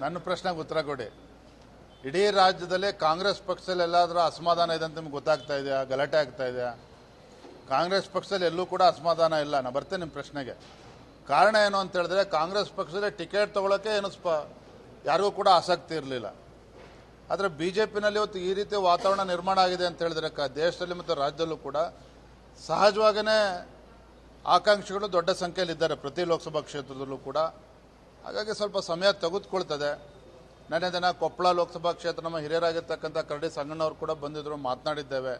ನನ್ನ ಪ್ರಶ್ನೆಗೆ ಉತ್ತರ ಕೊಡಿ. ಇಡೀ ರಾಜ್ಯದಲ್ಲಿ ಕಾಂಗ್ರೆಸ್ ಪಕ್ಷದಲ್ಲಿ ಎಲ್ಲಾದರೂ ಅಸಮಾಧಾನ ಇದೆ ಅಂತ ನಿಮ್ಗೆ ಗೊತ್ತಾಗ್ತಾ ಇದೆಯಾ? ಗಲಾಟೆ ಆಗ್ತಾ ಇದೆಯಾ? ಕಾಂಗ್ರೆಸ್ ಪಕ್ಷದಲ್ಲಿ ಎಲ್ಲೂ ಕೂಡ ಅಸಮಾಧಾನ ಇಲ್ಲ. ನಾನು ಬರ್ತೇನೆ ನಿಮ್ಮ ಪ್ರಶ್ನೆಗೆ. ಕಾರಣ ಏನು ಅಂತ ಹೇಳಿದ್ರೆ, ಕಾಂಗ್ರೆಸ್ ಪಕ್ಷದಲ್ಲಿ ಟಿಕೆಟ್ ತೊಗೊಳಕ್ಕೆ ಏನು ಯಾರಿಗೂ ಕೂಡ ಆಸಕ್ತಿ ಇರಲಿಲ್ಲ. ಆದರೆ ಬಿಜೆಪಿನಲ್ಲಿ ಇವತ್ತು ಈ ರೀತಿ ವಾತಾವರಣ ನಿರ್ಮಾಣ ಆಗಿದೆ ಅಂತ ಹೇಳಿದ್ರೆ ದೇಶದಲ್ಲಿ ಮತ್ತು ರಾಜ್ಯದಲ್ಲೂ ಕೂಡ ಸಹಜವಾಗಿಯೇ ಆಕಾಂಕ್ಷಿಗಳು ದೊಡ್ಡ ಸಂಖ್ಯೆಯಲ್ಲಿದ್ದಾರೆ, ಪ್ರತಿ ಲೋಕಸಭಾ ಕ್ಷೇತ್ರದಲ್ಲೂ ಕೂಡ. ಹಾಗಾಗಿ ಸ್ವಲ್ಪ ಸಮಯ ತೆಗೆದುಕೊಳ್ತದೆ. ನೆನ್ನೆ ದಿನ ಕೊಪ್ಪಳ ಲೋಕಸಭಾ ಕ್ಷೇತ್ರ ನಮ್ಮ ಹಿರಿಯರಾಗಿರ್ತಕ್ಕಂಥ ಕರಡಿ ಸಂಗಣ್ಣವರು ಕೂಡ ಬಂದಿದ್ದರು, ಮಾತನಾಡಿದ್ದೇವೆ.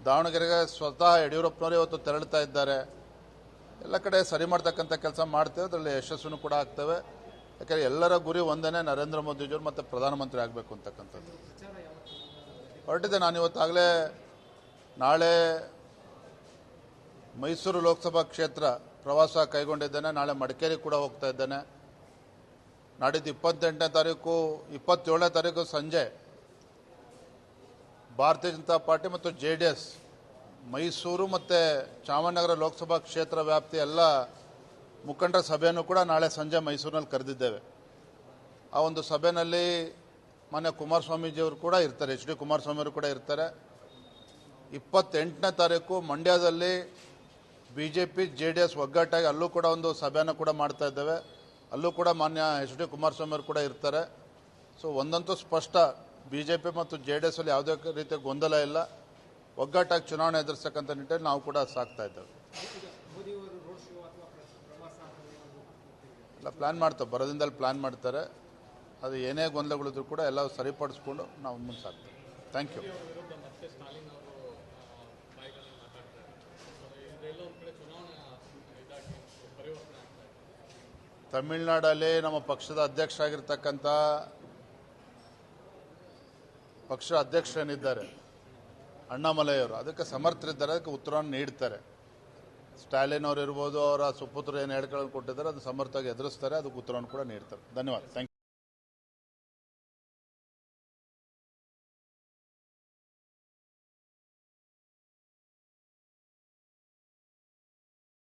ದಾವಣಗೆರೆಗೆ ಸ್ವತಃ ಯಡಿಯೂರಪ್ಪನವರು ಇವತ್ತು ತೆರಳುತ್ತಾ ಇದ್ದಾರೆ. ಎಲ್ಲ ಕಡೆ ಸರಿ ಮಾಡ್ತಕ್ಕಂಥ ಕೆಲಸ ಮಾಡ್ತೇವೆ, ಅದರಲ್ಲಿ ಯಶಸ್ವಿನೂ ಕೂಡ ಆಗ್ತೇವೆ. ಯಾಕಂದರೆ ಎಲ್ಲರ ಗುರಿ ಒಂದೇ, ನರೇಂದ್ರ ಮೋದಿಜಿಯವರು ಮತ್ತು ಪ್ರಧಾನಮಂತ್ರಿ ಆಗಬೇಕು ಅಂತಕ್ಕಂಥದ್ದು ಹೊರಟಿದೆ. ನಾನು ಇವತ್ತಾಗಲೇ ನಾಳೆ ಮೈಸೂರು ಲೋಕಸಭಾ ಕ್ಷೇತ್ರ ಪ್ರವಾಸ ಕೈಗೊಂಡಿದ್ದೇನೆ. ನಾಳೆ ಮಡಿಕೇರಿ ಕೂಡ ಹೋಗ್ತಾ ಇದ್ದೇನೆ. ನಾಡಿದ್ದು 28ನೇ ತಾರೀಕು 27ನೇ ತಾರೀಕು ಸಂಜೆ ಭಾರತೀಯ ಜನತಾ ಪಾರ್ಟಿ ಮತ್ತು JDS ಮೈಸೂರು ಮತ್ತು ಚಾಮರಾಜನಗರ ಲೋಕಸಭಾ ಕ್ಷೇತ್ರ ವ್ಯಾಪ್ತಿಯ ಎಲ್ಲ ಮುಖಂಡರ ಸಭೆಯನ್ನು ಕೂಡ ನಾಳೆ ಸಂಜೆ ಮೈಸೂರಿನಲ್ಲಿ ಕರೆದಿದ್ದೇವೆ. ಆ ಒಂದು ಸಭೆಯಲ್ಲಿ ಮಾನ್ಯ ಕುಮಾರಸ್ವಾಮೀಜಿಯವರು ಕೂಡ ಇರ್ತಾರೆ, HD ಕುಮಾರಸ್ವಾಮಿಯವರು ಕೂಡ ಇರ್ತಾರೆ. 28ನೇ ತಾರೀಕು ಮಂಡ್ಯದಲ್ಲಿ BJP JDS ಒಗ್ಗಟ್ಟಾಗಿ ಅಲ್ಲೂ ಕೂಡ ಒಂದು ಸಭೆಯನ್ನು ಕೂಡ ಮಾಡ್ತಾ ಇದ್ದೇವೆ. ಅಲ್ಲೂ ಕೂಡ ಮಾನ್ಯ HD ಕುಮಾರಸ್ವಾಮಿಯವರು ಕೂಡ ಇರ್ತಾರೆ. ಸೊ ಒಂದಂತೂ ಸ್ಪಷ್ಟ, BJP ಮತ್ತು JDS ಅಲ್ಲಿ ಯಾವುದೇ ರೀತಿಯ ಗೊಂದಲ ಇಲ್ಲ. ಒಗ್ಗಟ್ಟಾಗಿ ಚುನಾವಣೆ ಎದುರಿಸತಕ್ಕಂಥ ನಿಟ್ಟಿನಲ್ಲಿ ನಾವು ಕೂಡ ಸಾಕ್ತಾ ಇದ್ದೇವೆ. ಎಲ್ಲ ಪ್ಲ್ಯಾನ್ ಮಾಡ್ತೇವೆ, ಬರೋದಿಂದಲೇ ಪ್ಲ್ಯಾನ್ ಮಾಡ್ತಾರೆ. ಅದು ಏನೇ ಗೊಂದಲಗಳಿದ್ರು ಕೂಡ ಎಲ್ಲ ಸರಿಪಡಿಸ್ಕೊಂಡು ನಾವು ಮುಂದೆ ಸಾಕ್ತೇವೆ. Thank you. ತಮಿಳುನಾಡಲ್ಲಿ ನಮ್ಮ ಪಕ್ಷದ ಅಧ್ಯಕ್ಷರಾಗಿರ್ತಕ್ಕಂಥ ಪಕ್ಷ ಅಧ್ಯಕ್ಷರೇನಿದ್ದಾರೆ ಅಣ್ಣಾಮಲೈಯವರು ಅದಕ್ಕೆ ಸಮರ್ಥರಿದ್ದಾರೆ, ಅದಕ್ಕೆ ಉತ್ತರವನ್ನು ನೀಡ್ತಾರೆ. ಸ್ಟಾಲಿನ್ ಅವರು ಇರ್ಬೋದು, ಅವರ ಸುಪುತ್ರರು ಏನು ಹೇಳಿಕೆಗಳನ್ನು ಕೊಟ್ಟಿದ್ದಾರೆ ಅದು ಸಮರ್ಥವಾಗಿ ಎದುರಿಸ್ತಾರೆ, ಅದಕ್ಕೆ ಉತ್ತರವನ್ನು ಕೂಡ ನೀಡ್ತಾರೆ. ಧನ್ಯವಾದ. Thank you.